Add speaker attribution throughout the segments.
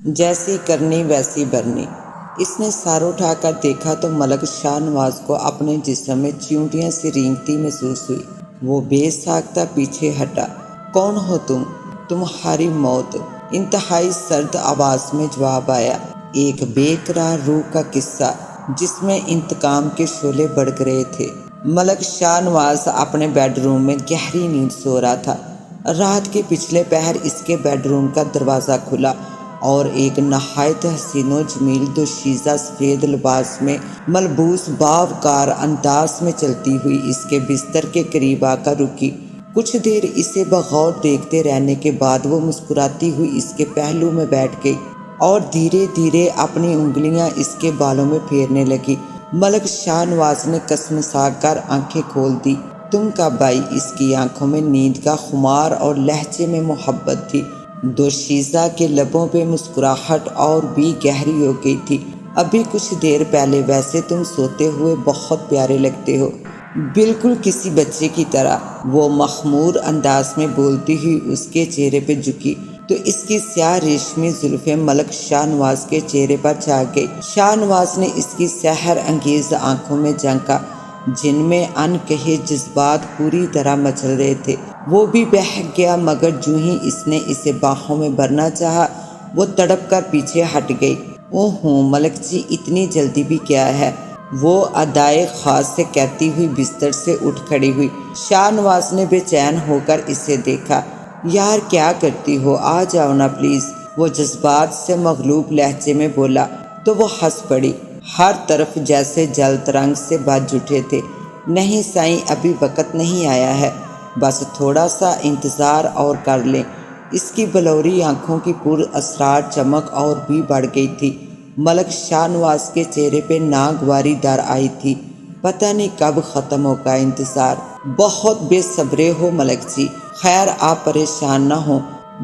Speaker 1: جیسی کرنی ویسی بھرنی۔ اس نے سر اٹھا کر دیکھا تو ملک شاہ نواز کو اپنے جسم میں چیونٹیاں سی رینگتی محسوس ہوئی۔ وہ بے ساختہ پیچھے ہٹا۔ کون ہو تم؟ تمہاری موت، انتہائی سرد آواز میں جواب آیا۔ ایک بے قرار روح کا قصہ جس میں انتقام کے شعلے بھڑک رہے تھے۔ ملک شاہ نواز اپنے بیڈ روم میں گہری نیند سو رہا تھا۔ رات کے پچھلے پہر اس کے بیڈ روم کا دروازہ کھلا اور ایک نہایت حسین و جمیل دوشیزہ سفید لباس میں ملبوس باوقار انداز میں چلتی ہوئی اس کے بستر کے قریب آ کر رکی۔ کچھ دیر اسے بغور دیکھتے رہنے کے بعد وہ مسکراتی ہوئی اس کے پہلو میں بیٹھ گئی اور دھیرے دھیرے اپنی انگلیاں اس کے بالوں میں پھیرنے لگی۔ ملک شاہ نواز نے کسمسا کر آنکھیں کھول دی۔ تم کب آئی؟ اس کی آنکھوں میں نیند کا خمار اور لہجے میں محبت تھی۔ دوشیزہ کے لبوں پہ مسکراہٹ اور بھی گہری ہو گئی تھی۔ ابھی کچھ دیر پہلے، ویسے تم سوتے ہوئے بہت پیارے لگتے ہو، بالکل کسی بچے کی طرح۔ وہ مخمور انداز میں بولتی ہوئی اس کے چہرے پہ جھکی تو اس کی سیاہ ریشمی زلفیں ملک شاہ نواز کے چہرے پر چھا گئی۔ شاہ نواز نے اس کی سحر انگیز آنکھوں میں جھانکا جن میں ان کہے جذبات پوری طرح مچل رہے تھے۔ وہ بھی بہک گیا، مگر جو ہی اس نے اسے باہوں میں بھرنا چاہا وہ تڑپ کر پیچھے ہٹ گئی۔ اوہ ملک جی، اتنی جلدی بھی کیا ہے؟ وہ ادائے خاص سے کہتی ہوئی بستر سے اٹھ کھڑی ہوئی۔ شاہ نواز نے بے چین ہو کر اسے دیکھا۔ یار کیا کرتی ہو؟ آ جاؤ نا پلیز، وہ جذبات سے مغلوب لہجے میں بولا تو وہ ہنس پڑی۔ ہر طرف جیسے جل ترنگ سے بجھ اٹھے تھے۔ نہیں سائیں، ابھی وقت نہیں آیا ہے، بس تھوڑا سا انتظار اور کر لیں۔ اس کی بلوری آنکھوں کی پر اسرار چمک اور بھی بڑھ گئی تھی۔ ملک شاہ نواز کے چہرے پہ ناگواری در آئی تھی۔ پتہ نہیں کب ختم ہوگا انتظار۔ بہت بے صبرے ہو ملک جی۔ خیر آپ پریشان نہ ہوں،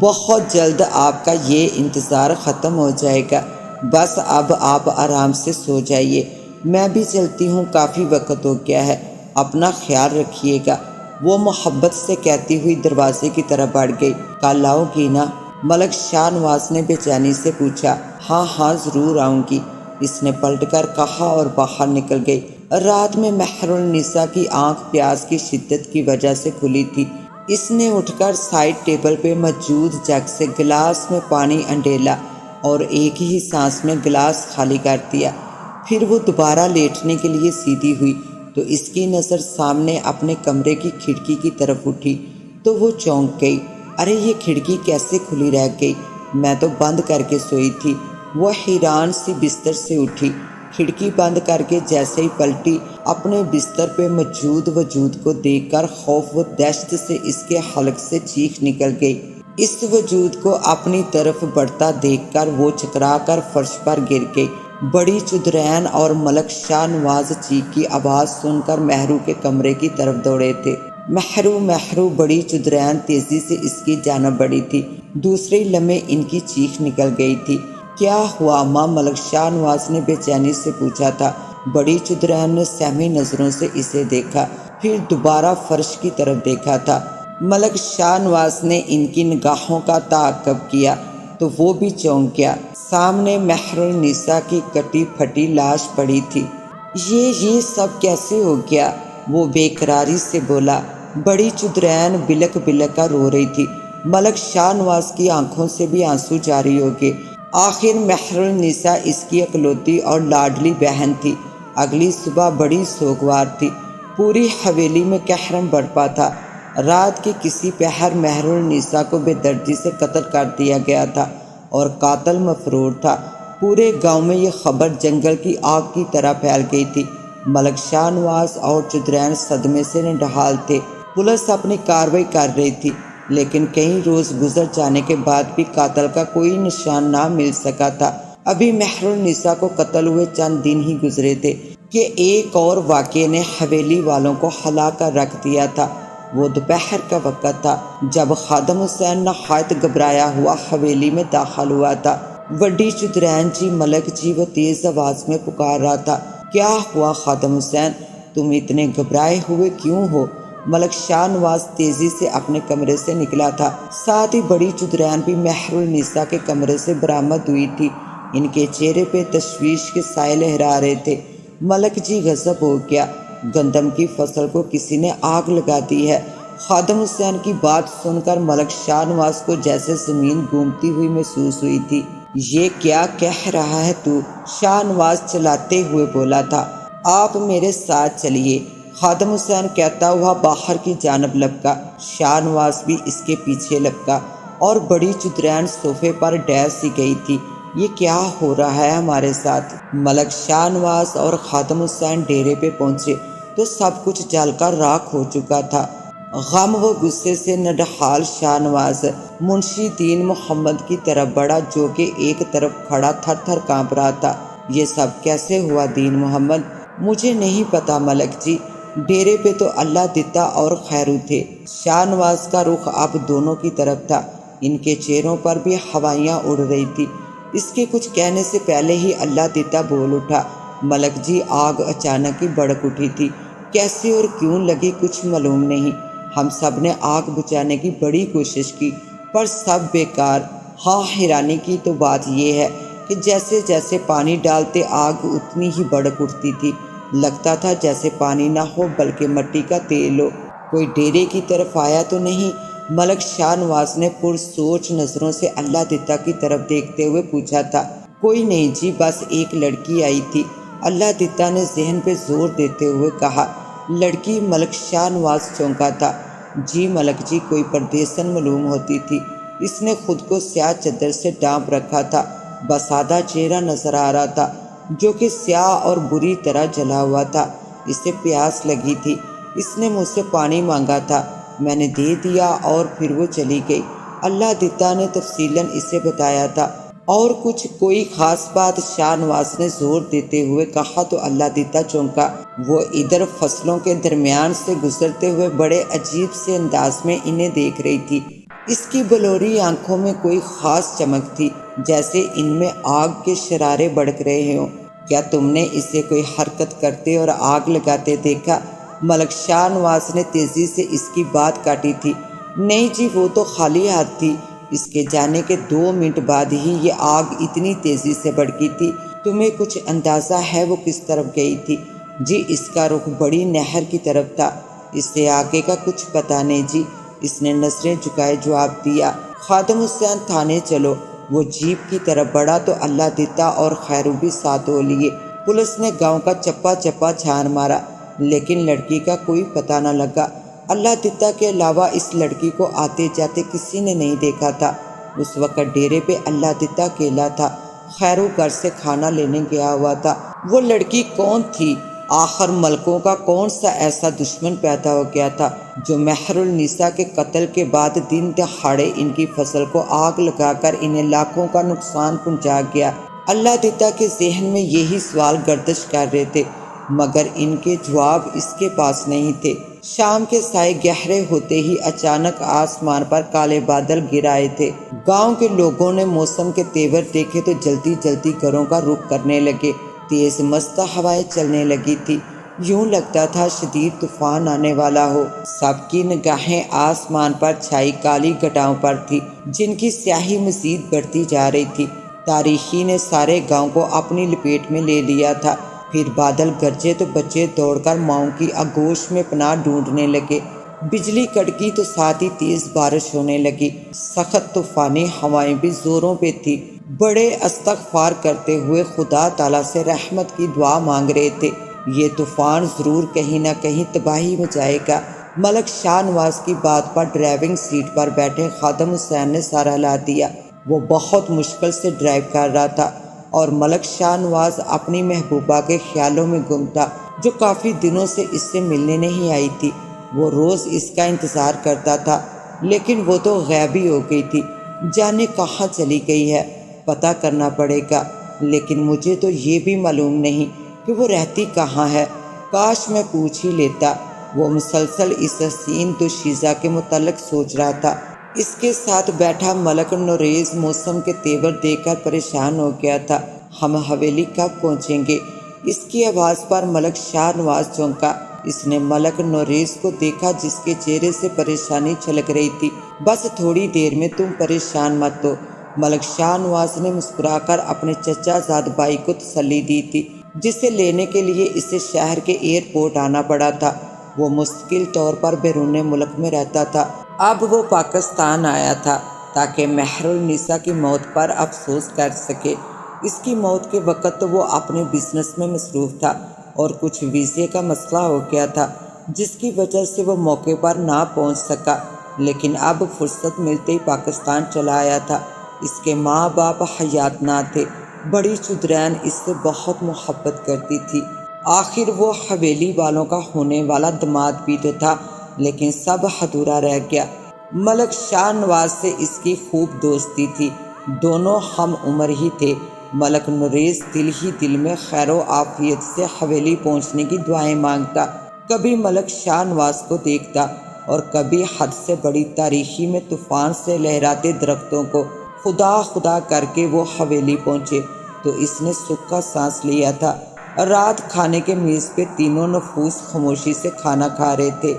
Speaker 1: بہت جلد آپ کا یہ انتظار ختم ہو جائے گا۔ بس اب آپ آرام سے سو جائیے، میں بھی چلتی ہوں، کافی وقت ہو گیا ہے، اپنا خیال رکھیے گا۔ وہ محبت سے کہتی ہوئی دروازے کی طرف بڑھ گئی۔ کل آؤ گی نا؟ ملک شاہ نواز نے بے چینی سے پوچھا۔ ہاں ہاں ضرور آؤں گی، اس نے پلٹ کر کہا اور باہر نکل گئی۔ رات میں مہر النساء کی آنکھ پیاس کی شدت کی وجہ سے کھلی تھی۔ اس نے اٹھ کر سائڈ ٹیبل پہ موجود جگ سے گلاس میں پانی انڈیلا اور ایک ہی سانس میں گلاس خالی کر دیا۔ پھر وہ دوبارہ لیٹنے کے لیے سیدھی ہوئی تو اس کی نظر سامنے اپنے کمرے کی کھڑکی کی طرف اٹھی تو وہ چونک گئی۔ ارے یہ کھڑکی کیسے کھلی رہ گئی؟ میں تو بند کر کے سوئی تھی۔ وہ حیران سی بستر سے اٹھی، کھڑکی بند کر کے جیسے ہی پلٹی، اپنے بستر پہ موجود وجود کو دیکھ کر خوف و دہشت سے اس کے حلق سے چیخ نکل گئی۔ اس وجود کو اپنی طرف بڑھتا دیکھ کر وہ چکرا کر فرش پر گر گئی۔ بڑی چدرین اور ملک شاہ نواز چیخ کی آواز سن کر مہرو کے کمرے کی طرف دوڑے تھے۔ مہرو بڑی چدرین تیزی سے اس کی جانب بڑھی تھی۔ دوسرے لمحے ان کی چیخ نکل گئی تھی۔ کیا ہوا ماں؟ ملک شاہ نواز نے بے چینی سے پوچھا تھا۔ بڑی چدرین نے سہمی نظروں سے اسے دیکھا، پھر دوبارہ فرش کی طرف دیکھا تھا۔ ملک شاہ نواز نے ان کی نگاہوں کا تعاقب کیا تو وہ بھی چونک گیا۔ سامنے مہر النساء کی کٹی پھٹی لاش پڑی تھی۔ یہ سب کیسے ہو گیا؟ وہ بے قراری سے بولا۔ بڑی چدرین بلک بلک کر رو رہی تھی۔ ملک شاہ نواز کی آنکھوں سے بھی آنسو جاری ہو گئے۔ آخر مہر النساء اس کی اکلوتی اور لاڈلی بہن تھی۔ اگلی صبح بڑی سوگوار تھی۔ پوری حویلی میں قہرم برپا تھا۔ رات کے کسی پہر مہر النساء کو بے دردی سے قتل کر دیا گیا تھا اور قاتل مفرور تھا۔ پورے گاؤں میں یہ خبر جنگل کی آگ کی طرح پھیل گئی تھی۔ ملک شاہ نواز اور چدرین صدمے سے نڈھال تھے۔ پولیس اپنی کارروائی کر رہی تھی، لیکن کئی روز گزر جانے کے بعد بھی قاتل کا کوئی نشان نہ مل سکا تھا۔ ابھی مہر النساء کو قتل ہوئے چند دن ہی گزرے تھے کہ ایک اور واقعے نے حویلی والوں کو ہلا کر رکھ دیا تھا۔ وہ دوپہر کا وقت تھا جب خادم حسین نہایت گھبرایا ہوا حویلی میں داخل ہوا تھا۔ وڈی چدرین جی، ملک جی، وہ تیز آواز میں پکار رہا تھا۔ کیا ہوا خادم حسین؟ تم اتنے گھبرائے ہوئے کیوں ہو؟ ملک شاہ نواز تیزی سے اپنے کمرے سے نکلا تھا، ساتھ ہی بڑی چودرین بھی مہر النساء کے کمرے سے برآمد ہوئی تھی۔ ان کے چہرے پہ تشویش کے سائے لہرا رہے تھے۔ ملک جی غضب ہو گیا، گندم کی فصل کو کسی نے آگ لگا دی ہے۔ خادم حسین کی بات سن کر ملک شاہ نواز کو جیسے زمین گھومتی ہوئی محسوس ہوئی تھی۔ یہ کیا کہہ رہا ہے تو؟ شاہ نواز چلاتے ہوئے بولا تھا۔ آپ میرے ساتھ چلیے، خادم حسین کہتا ہوا باہر کی جانب لپکا۔ شاہ نواز بھی اس کے پیچھے لپکا اور بڑی چودرین صوفے پر ڈیر سی گئی تھی۔ یہ کیا ہو رہا ہے ہمارے ساتھ؟ ملک شاہ نواز اور خادم حسین ڈیرے پہ پہنچے تو سب کچھ جل کر راکھ ہو چکا تھا۔ غم و غصے سے نڈحال شاہ نواز منشی دین محمد کی طرف بڑھا، جو کہ ایک طرف کھڑا تھر تھر کانپ رہا تھا۔ یہ سب کیسے ہوا دین محمد؟ مجھے نہیں پتا ملک جی، ڈیرے پہ تو اللہ دتا اور خیرو تھے۔ شاہ نواز کا رخ اب دونوں کی طرف تھا، ان کے چہروں پر بھی ہوائیاں اڑ رہی تھی۔ اس کے کچھ کہنے سے پہلے ہی اللہ دتا بول اٹھا۔ ملک جی، آگ اچانک ہی بھڑک اٹھی تھی، کیسے اور کیوں لگی کچھ معلوم نہیں۔ ہم سب نے آگ بجھانے کی بڑی کوشش کی پر سب بیکار۔ ہاں، حیرانی کی تو بات یہ ہے کہ جیسے جیسے پانی ڈالتے آگ اتنی ہی بھڑک اٹھتی تھی، لگتا تھا جیسے پانی نہ ہو بلکہ مٹی کا تیل ہو۔ کوئی ڈیرے کی طرف آیا تو نہیں؟ ملک شاہ نواز نے پرسوچ نظروں سے اللہ دتا کی طرف دیکھتے ہوئے پوچھا تھا۔ کوئی نہیں جی، بس ایک لڑکی آئی تھی، اللہ دتا نے ذہن پہ زور دیتے ہوئے کہا۔ لڑکی؟ ملک شاہ نواز چونکا تھا۔ جی ملک جی، کوئی پردیسن معلوم ہوتی تھی۔ اس نے خود کو سیاہ چادر سے ڈانپ رکھا تھا، بس آدھا چہرہ نظر آ رہا تھا جو کہ سیاہ اور بری طرح جلا ہوا تھا۔ اسے پیاس لگی تھی، اس نے مجھ سے پانی مانگا تھا، میں نے دے دیا اور پھر وہ چلی گئی۔ اللہ دتا نے تفصیلاً اسے بتایا تھا۔ اور کچھ کوئی خاص بات؟ شاہ نواز نے زور دیتے ہوئے کہا تو اللہ دتا چونکا۔ وہ ادھر فصلوں کے درمیان سے گزرتے ہوئے بڑے عجیب سے انداز میں انہیں دیکھ رہی تھی۔ اس کی بلوری آنکھوں میں کوئی خاص چمک تھی، جیسے ان میں آگ کے شرارے بھڑک رہے ہوں۔ کیا تم نے اسے کوئی حرکت کرتے اور آگ لگاتے دیکھا؟ ملک شاہ نواز نے تیزی سے اس کی بات کاٹی تھی۔ نہیں جی، وہ تو خالی ہاتھ تھی، اس کے جانے کے 2 منٹ بعد ہی یہ آگ اتنی تیزی سے بھڑکی تھی۔ تمہیں کچھ اندازہ ہے وہ کس طرف گئی تھی؟ جی، اس کا رخ بڑی نہر کی طرف تھا، اس سے آگے کا کچھ پتہ نہیں جی، اس نے نظریں جھکائے جواب دیا۔ خادم حسین، تھانے چلو۔ وہ جیپ کی طرف بڑھا تو اللہ دتا اور خیرو بھی ساتھ ہو لیے۔ پولیس نے گاؤں کا چپا چپا چھان مارا لیکن لڑکی کا کوئی پتہ نہ لگا۔ اللہ دتا کے علاوہ اس لڑکی کو آتے جاتے کسی نے نہیں دیکھا تھا۔ اس وقت ڈیرے پہ اللہ دتا اکیلا تھا، خیرو گھر سے کھانا لینے گیا ہوا تھا۔ وہ لڑکی کون تھی؟ آخر ملکوں کا کون سا ایسا دشمن پیدا ہو گیا تھا جو مہر النساء کے قتل کے بعد دن دہاڑے ان کی فصل کو آگ لگا کر انہیں لاکھوں کا نقصان پہنچا گیا؟ اللہ دتا کے ذہن میں یہی سوال گردش کر رہے تھے مگر ان کے جواب اس کے پاس نہیں تھے۔ شام کے سائے گہرے ہوتے ہی اچانک آسمان پر کالے بادل گر آئے تھے۔ گاؤں کے لوگوں نے موسم کے تیور دیکھے تو جلدی جلدی گھروں کا رخ کرنے لگے۔ تیز مست ہوائیں چلنے لگی تھی، یوں لگتا تھا شدید طوفان آنے والا ہو۔ سب کی نگاہیں آسمان پر چھائی کالی گھٹاؤں پر تھی جن کی سیاہی مزید بڑھتی جا رہی تھی۔ تاریکی نے سارے گاؤں کو اپنی لپیٹ میں لے لیا تھا۔ پھر بادل گرجے تو بچے دوڑ کر ماؤں کی آغوش میں پناہ ڈھونڈنے لگے۔ بجلی کڑکی تو ساتھ ہی تیز بارش ہونے لگی۔ سخت طوفانی ہوائیں بھی زوروں پہ تھی۔ بڑے استغفار کرتے ہوئے خدا تعالیٰ سے رحمت کی دعا مانگ رہے تھے۔ یہ طوفان ضرور کہیں نہ کہیں تباہی مچائے گا۔ ملک شاہ نواز کی بات پر ڈرائیونگ سیٹ پر بیٹھے خادم حسین نے سر ہلا دیا۔ وہ بہت مشکل سے ڈرائیو کر رہا تھا اور ملک شاہ نواز اپنی محبوبہ کے خیالوں میں گم تھا جو کافی دنوں سے اس سے ملنے نہیں آئی تھی۔ وہ روز اس کا انتظار کرتا تھا لیکن وہ تو غائب ہی ہو گئی تھی، جانے کہاں چلی گئی ہے۔ پتہ کرنا پڑے گا، لیکن مجھے تو یہ بھی معلوم نہیں کہ وہ رہتی کہاں ہے۔ کاش میں پوچھ ہی لیتا۔ وہ مسلسل اس حسین دوشیزہ کے متعلق سوچ رہا تھا۔ اس کے ساتھ بیٹھا ملک نوریز موسم کے تیور دیکھ کر پریشان ہو گیا تھا۔ ہم حویلی کب پہنچیں گے؟ اس کی آواز پر ملک شاہ نواز چونکا۔ اس نے ملک نوریز کو دیکھا جس کے چہرے سے پریشانی چھلک رہی تھی۔ بس تھوڑی دیر میں تم پریشان مت ہو، ملک شاہ نواز نے مسکرا کر اپنے چچا زاد بھائی کو تسلی دی تھی، جسے لینے کے لیے اسے شہر کے ایئرپورٹ آنا پڑا تھا۔ وہ مستقل طور پر بیرون ملک میں رہتا تھا۔ اب وہ پاکستان آیا تھا تاکہ مہر النساء کی موت پر افسوس کر سکے۔ اس کی موت کے وقت وہ اپنے بزنس میں مصروف تھا اور کچھ ویزے کا مسئلہ ہو گیا تھا جس کی وجہ سے وہ موقع پر نہ پہنچ سکا، لیکن اب فرصت ملتے ہی پاکستان چلا آیا تھا۔ اس کے ماں باپ حیات نہ تھے۔ بڑی چودرین اس سے بہت محبت کرتی تھی۔ آخر وہ حویلی والوں کا ہونے والا داماد بھی تو تھا، لیکن سب ادھورا رہ گیا۔ ملک شاہ نواز سے اس کی خوب دوستی تھی، دونوں ہم عمر ہی تھے۔ ملک نوریز دل ہی دل میں خیر و عافیت سے حویلی پہنچنے کی دعائیں مانگتا، کبھی ملک شاہ نواز کو دیکھتا اور کبھی حد سے بڑی تاریکی میں طوفان سے لہراتے درختوں کو۔ خدا خدا کر کے وہ حویلی پہنچے تو اس نے سکھ کا سانس لیا تھا۔ رات کھانے کے میز پہ تینوں نفوس خاموشی سے کھانا کھا رہے تھے۔